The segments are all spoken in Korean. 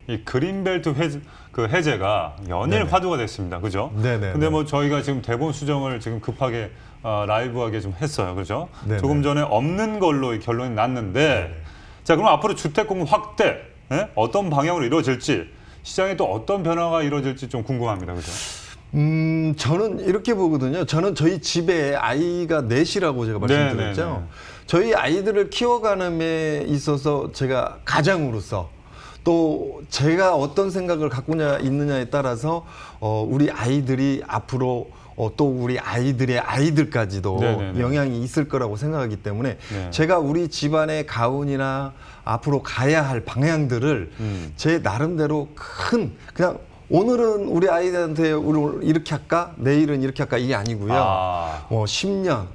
이 그린벨트 해제가 연일 네네. 화두가 됐습니다. 그죠? 네네. 근데 뭐 저희가 지금 대본 수정을 지금 급하게 라이브하게 좀 했어요. 그죠? 네네. 조금 전에 없는 걸로 이 결론이 났는데 자, 그럼 앞으로 주택 공급 확대 어떤 방향으로 이루어질지 시장에 또 어떤 변화가 이루어질지 좀 궁금합니다. 그죠? 저는 이렇게 보거든요. 저는 저희 집에 아이가 넷이라고 제가 말씀드렸죠. 네네네. 저희 아이들을 키워가는 데 있어서 제가 가장으로서 또 제가 어떤 생각을 갖고 있느냐에 따라서 우리 아이들이 앞으로 또 우리 아이들의 아이들까지도 네네네. 영향이 있을 거라고 생각하기 때문에 네. 제가 우리 집안의 가훈이나 앞으로 가야 할 방향들을 제 나름대로 그냥 오늘은 우리 아이들한테 우리 이렇게 할까? 내일은 이렇게 할까? 이게 아니고요. 10년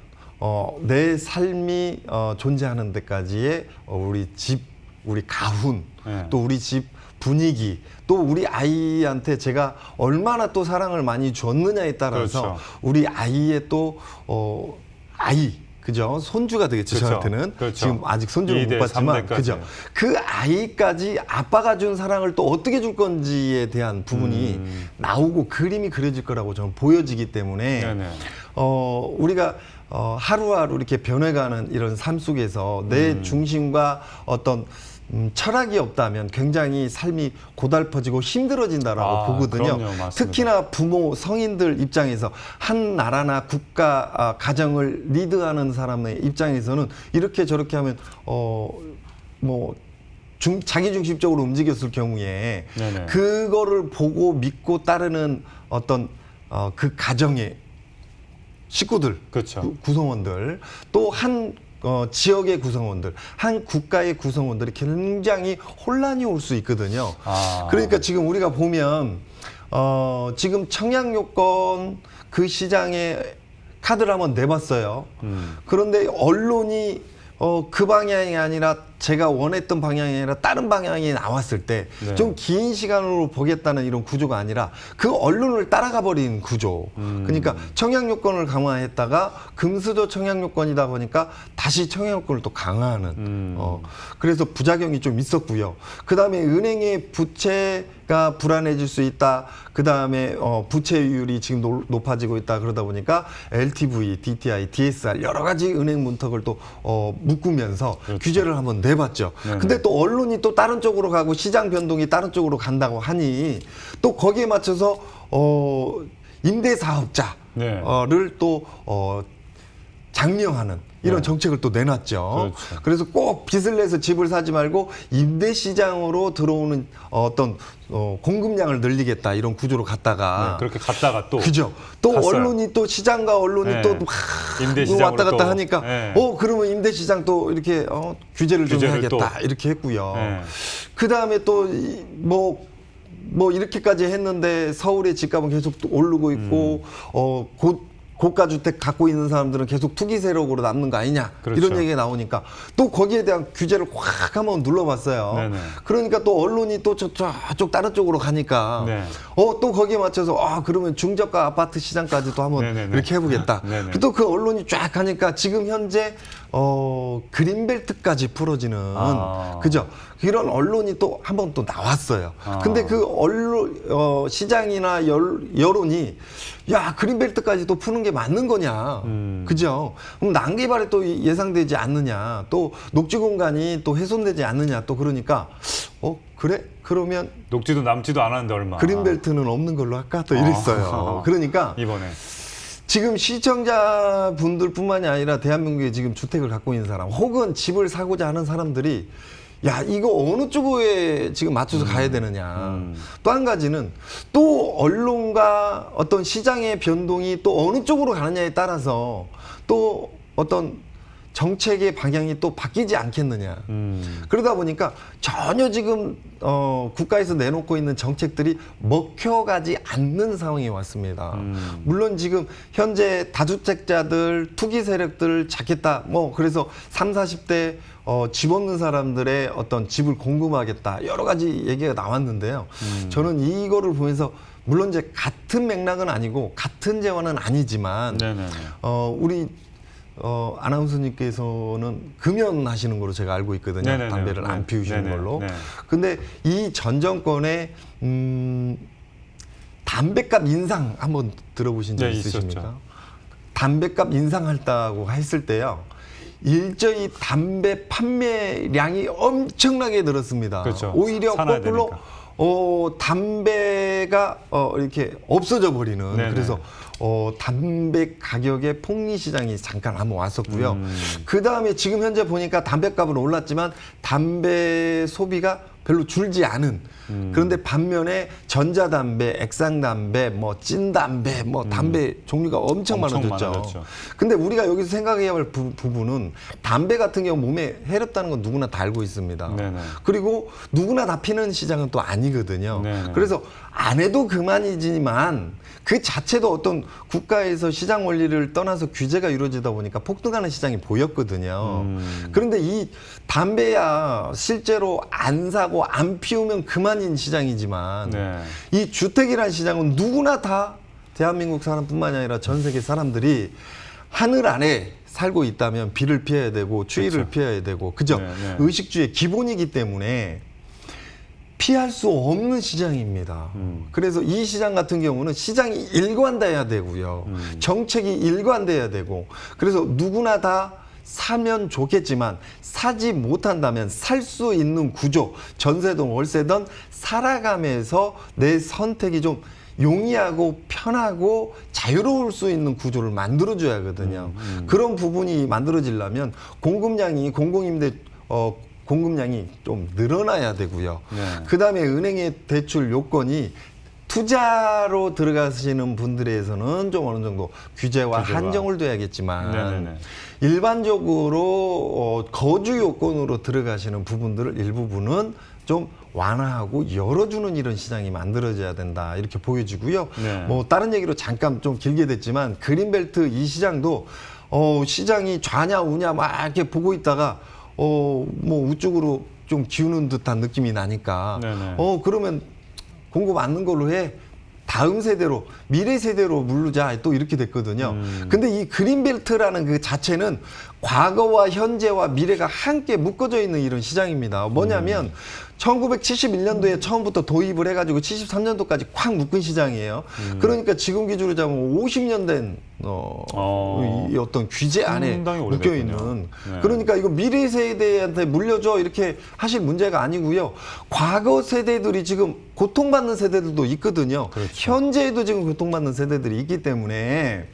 내 삶이 존재하는 데까지의 우리 집, 우리 가훈, 네. 또 우리 집 분위기, 또 우리 아이한테 제가 얼마나 또 사랑을 많이 줬느냐에 따라서 그렇죠. 우리 아이의 또 아이, 그죠? 손주가 되겠죠. 그렇죠. 저한테는 그렇죠. 지금 아직 손주를 2대, 못 봤지만, 3대까지. 그죠? 그 아이까지 아빠가 준 사랑을 또 어떻게 줄 건지에 대한 부분이 나오고 그림이 그려질 거라고 저는 보여지기 때문에 네네. 우리가 하루하루 이렇게 변해가는 이런 삶 속에서 내 중심과 어떤 철학이 없다면 굉장히 삶이 고달퍼지고 힘들어진다라고 보거든요. 그럼요, 맞습니다. 특히나 부모, 성인들 입장에서 한 나라나 국가, 가정을 리드하는 사람의 입장에서는 이렇게 저렇게 하면 자기 중심적으로 움직였을 경우에 네네. 그거를 보고 믿고 따르는 어떤 그 가정의 식구들, 그렇죠. 구성원들, 또 한 지역의 구성원들, 한 국가의 구성원들이 굉장히 혼란이 올 수 있거든요. 그러니까 지금 우리가 보면 지금 청약 요건 그 시장에 카드를 한번 내봤어요. 그런데 언론이 그 방향이 아니라 제가 원했던 방향이 아니라 다른 방향이 나왔을 때 좀 긴 시간으로 보겠다는 이런 구조가 아니라 그 언론을 따라가 버린 구조. 그러니까 청약 요건을 강화했다가 금수저 청약 요건이다 보니까 다시 청약 요건을 또 강화하는. 그래서 부작용이 좀 있었고요. 그 다음에 은행의 부채가 불안해질 수 있다. 그 다음에 부채율이 지금 높아지고 있다. 그러다 보니까 LTV, DTI, DSR 여러 가지 은행 문턱을 또 묶으면서 그렇죠. 규제를 한번 내봤죠. 근데 또 언론이 또 다른 쪽으로 가고 시장 변동이 다른 쪽으로 간다고 하니 또 거기에 맞춰서 임대사업자를 네. 또 장려하는 이런 정책을 또 내놨죠. 그렇죠. 그래서 꼭 빚을 내서 집을 사지 말고 임대 시장으로 들어오는 어떤 공급량을 늘리겠다 이런 구조로 갔다가 그렇게 갔다가 또 그죠. 또 갔어요. 언론이 또 시장과 언론이 네. 또 임대 왔다 시장으로 갔다 또, 하니까 네. 그러면 임대 시장 또 이렇게 규제를 좀 규제를 해야겠다 또. 이렇게 했고요. 네. 그 다음에 또 뭐 이렇게까지 했는데 서울의 집값은 계속 또 오르고 있고 고가 주택 갖고 있는 사람들은 계속 투기 세력으로 남는 거 아니냐 그렇죠. 이런 얘기가 나오니까 또 거기에 대한 규제를 확 한번 눌러봤어요. 네네. 그러니까 또 언론이 또 저쪽 다른 쪽으로 가니까 네. 또 거기에 맞춰서 그러면 중저가 아파트 시장까지도 한번 네네네. 이렇게 해보겠다. 네네. 또 그 언론이 쫙 하니까 지금 현재 그린벨트까지 풀어지는 그죠? 이런 언론이 또 한번 또 나왔어요. 근데 그 언론 시장이나 여론이 야 그린벨트까지 또 푸는 게 맞는 거냐? 그죠? 그럼 난개발이 또 예상되지 않느냐? 또 녹지 공간이 또 훼손되지 않느냐? 또 그러니까 그래? 그러면 녹지도 남지도 않았는데 얼마. 그린벨트는 없는 걸로 할까? 또 이랬어요. 그러니까 이번에. 지금 시청자분들뿐만이 아니라 대한민국에 지금 주택을 갖고 있는 사람 혹은 집을 사고자 하는 사람들이 야 이거 어느 쪽에 지금 맞춰서 가야 되느냐. 또 한 가지는 또 언론과 어떤 시장의 변동이 또 어느 쪽으로 가느냐에 따라서 또 어떤 정책의 방향이 또 바뀌지 않겠느냐. 그러다 보니까 전혀 지금 국가에서 내놓고 있는 정책들이 먹혀가지 않는 상황이 왔습니다. 물론 지금 현재 다주택자들, 투기 세력들 잡겠다. 그래서 30, 40대 집 없는 사람들의 어떤 집을 공급하겠다. 여러 가지 얘기가 나왔는데요. 저는 이거를 보면서 물론 이제 같은 맥락은 아니고 같은 재원은 아니지만 네네네. 우리 아나운서님께서는 금연하시는 걸로 제가 알고 있거든요. 네네네. 담배를 안 네. 피우시는 네네. 걸로. 네. 근데 이 전 정권의 담배값 인상 한번 들어보신 적 네, 있으십니까? 있었죠. 담배값 인상한다고 했을 때요. 일제히 담배 판매량이 엄청나게 늘었습니다. 그렇죠. 오히려 사놔야 거꾸로 담배가 이렇게 없어져 버리는. 네네. 그래서 담배 가격의 폭리 시장이 잠깐 한번 왔었고요. 그 다음에 지금 현재 보니까 담배값은 올랐지만 담배 소비가 별로 줄지 않은. 그런데 반면에 전자담배, 액상담배, 뭐 찐담배, 뭐 담배 종류가 엄청 많아졌죠. 많아졌죠. 근데 우리가 여기서 생각해야 할 부분은 담배 같은 경우 몸에 해롭다는 건 누구나 다 알고 있습니다. 네네. 그리고 누구나 다 피는 시장은 또 아니거든요. 네네. 그래서 안 해도 그만이지만 그 자체도 어떤 국가에서 시장 원리를 떠나서 규제가 이루어지다 보니까 폭등하는 시장이 보였거든요. 그런데 이 담배야 실제로 안 사고 안 피우면 그만인 시장이지만 네. 이 주택이라는 시장은 누구나 다 대한민국 사람뿐만이 아니라 전 세계 사람들이 하늘 아래 살고 있다면 비를 피해야 되고 추위를 그렇죠. 피해야 되고 그죠? 네, 네. 의식주의 기본이기 때문에 피할 수 없는 시장입니다. 그래서 이 시장 같은 경우는 시장이 일관돼야 되고요. 정책이 일관돼야 되고 그래서 누구나 다 사면 좋겠지만 사지 못한다면 살 수 있는 구조, 전세든 월세든 살아가면서 내 선택이 좀 용이하고 편하고 자유로울 수 있는 구조를 만들어줘야 하거든요. 그런 부분이 만들어지려면 공급량이 공급량이 좀 늘어나야 되고요. 네. 그다음에 은행의 대출 요건이 투자로 들어가시는 분들에서는 좀 어느 정도 규제와 한정을 둬야겠지만 네네네. 일반적으로 거주 요건으로 들어가시는 부분들을 일부분은 좀 완화하고 열어주는 이런 시장이 만들어져야 된다 이렇게 보여지고요. 네. 뭐 다른 얘기로 잠깐 좀 길게 됐지만 그린벨트 이 시장도 시장이 좌냐 우냐 막 이렇게 보고 있다가 뭐 우쪽으로 좀 기우는 듯한 느낌이 나니까 네네. 그러면 공급 않는 걸로 해. 다음 세대로 미래 세대로 물르자 또 이렇게 됐거든요. 근데 이 그린벨트라는 그 자체는 과거와 현재와 미래가 함께 묶어져 있는 이런 시장입니다. 뭐냐면 1971년도에 처음부터 도입을 해가지고 73년도까지 콱 묶은 시장이에요. 그러니까 지금 기준으로 잡으면 50년 된 이 어떤 규제 안에 상당히 묶여 오래됐군요. 있는. 네. 그러니까 이거 미래 세대한테 물려줘 이렇게 하실 문제가 아니고요. 과거 세대들이 지금 고통받는 세대들도 있거든요. 그렇죠. 현재에도 지금 고통받는 세대들이 있기 때문에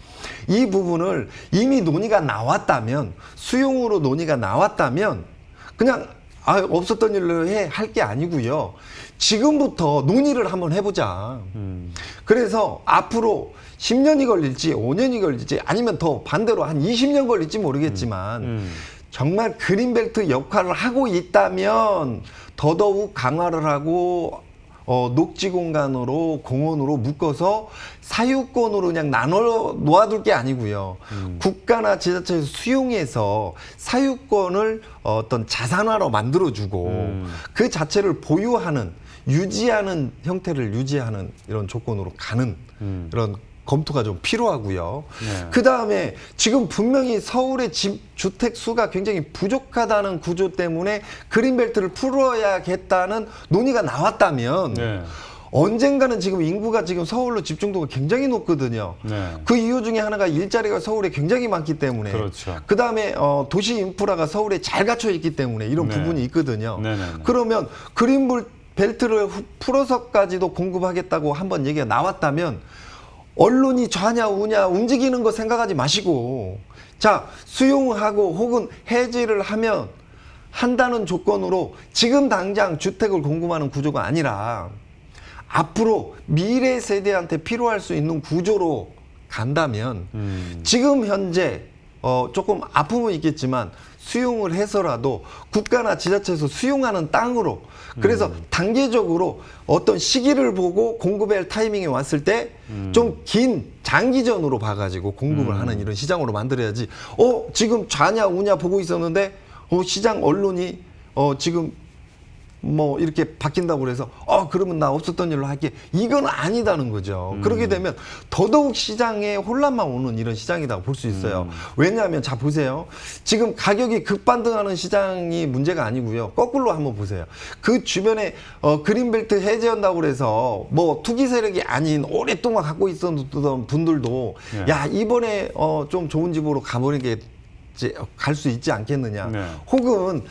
이 부분을 이미 논의가 나왔다면 수용으로 논의가 나왔다면 그냥 없었던 일로 할 게 아니고요. 지금부터 논의를 한번 해보자. 그래서 앞으로 10년이 걸릴지 5년이 걸릴지 아니면 더 반대로 한 20년 걸릴지 모르겠지만 정말 그린벨트 역할을 하고 있다면 더더욱 강화를 하고 녹지 공간으로 공원으로 묶어서 사유권으로 그냥 나눠 놓아둘 게 아니고요. 국가나 지자체에서 수용해서 사유권을 어떤 자산화로 만들어주고 그 자체를 보유하는 유지하는 형태를 유지하는 이런 조건으로 가는 이런 검토가 좀 필요하고요. 네. 그 다음에 지금 분명히 서울의 주택 수가 굉장히 부족하다는 구조 때문에 그린벨트를 풀어야겠다는 논의가 나왔다면 네. 언젠가는 지금 인구가 지금 서울로 집중도가 굉장히 높거든요. 네. 그 이유 중에 하나가 일자리가 서울에 굉장히 많기 때문에 그렇죠. 그다음에 도시 인프라가 서울에 잘 갖춰 있기 때문에 이런 네. 부분이 있거든요. 네네네. 그러면 그린벨트를 풀어서까지도 공급하겠다고 한번 얘기가 나왔다면 언론이 좌냐 우냐 움직이는 거 생각하지 마시고 자 수용하고 혹은 해지를 하면 한다는 조건으로 지금 당장 주택을 공급하는 구조가 아니라 앞으로 미래 세대한테 필요할 수 있는 구조로 간다면 지금 현재 조금 아픔은 있겠지만 수용을 해서라도 국가나 지자체에서 수용하는 땅으로 그래서 단계적으로 어떤 시기를 보고 공급해야 할 타이밍이 왔을 때 좀 긴 장기전으로 봐가지고 공급을 하는 이런 시장으로 만들어야지 지금 좌냐 우냐 보고 있었는데 시장 언론이 지금 뭐 이렇게 바뀐다고 그래서 그러면 나 없었던 일로 할게, 이건 아니다는 거죠. 그렇게 되면 더더욱 시장에 혼란만 오는 이런 시장이라고 볼 수 있어요. 왜냐하면 자 보세요. 지금 가격이 급반등하는 시장이 문제가 아니고요. 거꾸로 한번 보세요. 그 주변에 그린벨트 해제한다고 그래서 뭐 투기 세력이 아닌 오랫동안 갖고 있었던 분들도 네. 야 이번에 좀 좋은 집으로 가보는 게 갈 수 있지 않겠느냐. 네. 혹은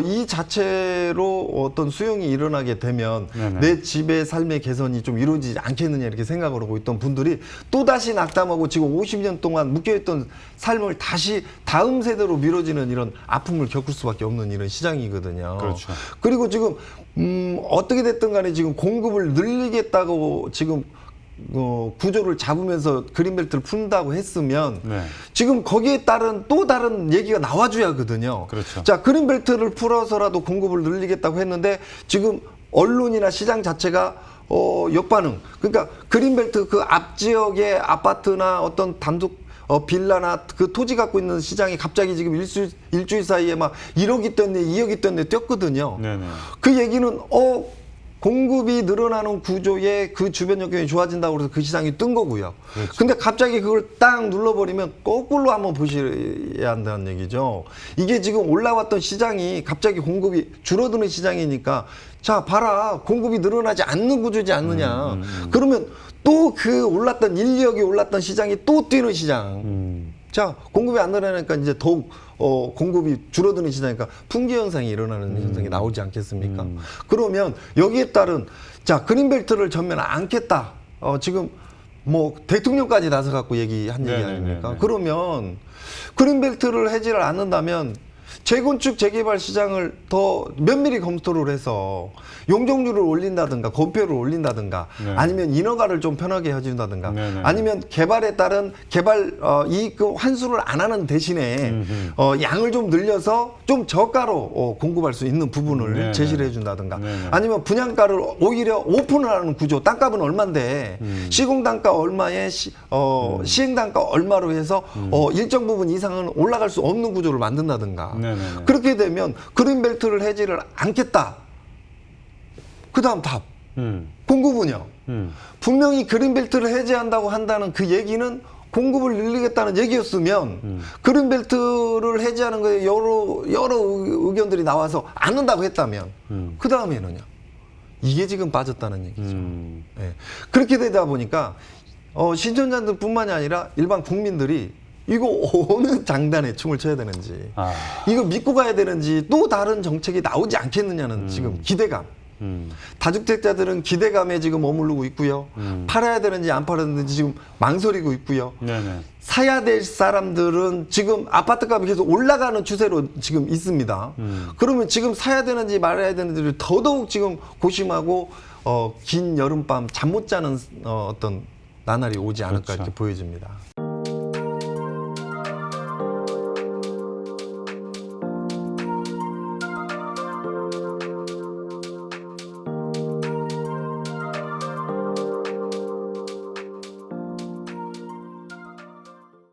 이 자체로 어떤 수용이 일어나게 되면 네네. 내 집의 삶의 개선이 좀 이루어지지 않겠느냐 이렇게 생각을 하고 있던 분들이 또다시 낙담하고 지금 50년 동안 묶여있던 삶을 다시 다음 세대로 미뤄지는 이런 아픔을 겪을 수밖에 없는 이런 시장이거든요. 그렇죠. 그리고 지금 어떻게 됐든 간에 지금 공급을 늘리겠다고 지금 구조를 잡으면서 그린벨트를 푼다고 했으면 네. 지금 거기에 따른 또 다른 얘기가 나와줘야 하거든요. 그렇죠. 자, 그린벨트를 풀어서라도 공급을 늘리겠다고 했는데 지금 언론이나 시장 자체가 역반응. 그러니까 그린벨트 그 앞 지역의 아파트나 어떤 단독 빌라나 그 토지 갖고 있는 시장이 갑자기 지금 일주일 사이에 막 1억이 떴네, 2억이 떴네 뛰었거든요. 네네. 그 얘기는 공급이 늘어나는 구조에 그 주변 여건이 좋아진다고 해서 그 시장이 뜬 거고요. 그렇죠. 근데 갑자기 그걸 딱 눌러버리면 거꾸로 한번 보셔야 한다는 얘기죠. 이게 지금 올라왔던 시장이 갑자기 공급이 줄어드는 시장이니까 자 봐라, 공급이 늘어나지 않는 구조지 않느냐. 그러면 또 그 올랐던 1, 2억이 올랐던 시장이 또 뛰는 시장. 자, 공급이 안 늘어나니까 이제 더욱 공급이 줄어드는 시장이니까 풍기 현상이 일어나는 현상이 나오지 않겠습니까? 그러면 여기에 따른 자, 그린벨트를 전면 안겠다. 지금 뭐 대통령까지 나서 갖고 얘기한 얘기 네네네네. 아닙니까? 그러면 그린벨트를 해지를 않는다면 재건축 재개발 시장을 더 면밀히 검토를 해서 용적률을 올린다든가 건폐율을 올린다든가 네. 아니면 인허가를 좀 편하게 해준다든가 네네. 아니면 개발에 따른 개발 이익금 환수를 안 하는 대신에 양을 좀 늘려서 좀 저가로 공급할 수 있는 부분을 네네. 제시를 해준다든가 네네. 아니면 분양가를 오히려 오픈을 하는 구조, 땅값은 얼마인데 시공단가 얼마에 시행단가 얼마로 해서 일정 부분 이상은 올라갈 수 없는 구조를 만든다든가 네네네. 그렇게 되면 그린벨트를 해지를 않겠다. 그 다음 답. 공급은요. 분명히 그린벨트를 해제한다고 한다는 그 얘기는 공급을 늘리겠다는 얘기였으면 그린벨트를 해제하는 거에 여러 의견들이 나와서 않는다고 했다면 그 다음에는요. 이게 지금 빠졌다는 얘기죠. 네. 그렇게 되다 보니까 신천자들뿐만이 아니라 일반 국민들이 이거 어느 장단에 춤을 춰야 되는지 이거 믿고 가야 되는지 또 다른 정책이 나오지 않겠느냐는 지금 기대감. 다주택자들은 기대감에 지금 머무르고 있고요. 팔아야 되는지 안 팔아야 되는지 지금 망설이고 있고요. 네네. 사야 될 사람들은 지금 아파트값이 계속 올라가는 추세로 지금 있습니다. 그러면 지금 사야 되는지 말아야 되는지를 더더욱 지금 고심하고 긴 여름밤 잠 못 자는 어떤 나날이 오지 않을까 그렇죠. 이렇게 보여집니다.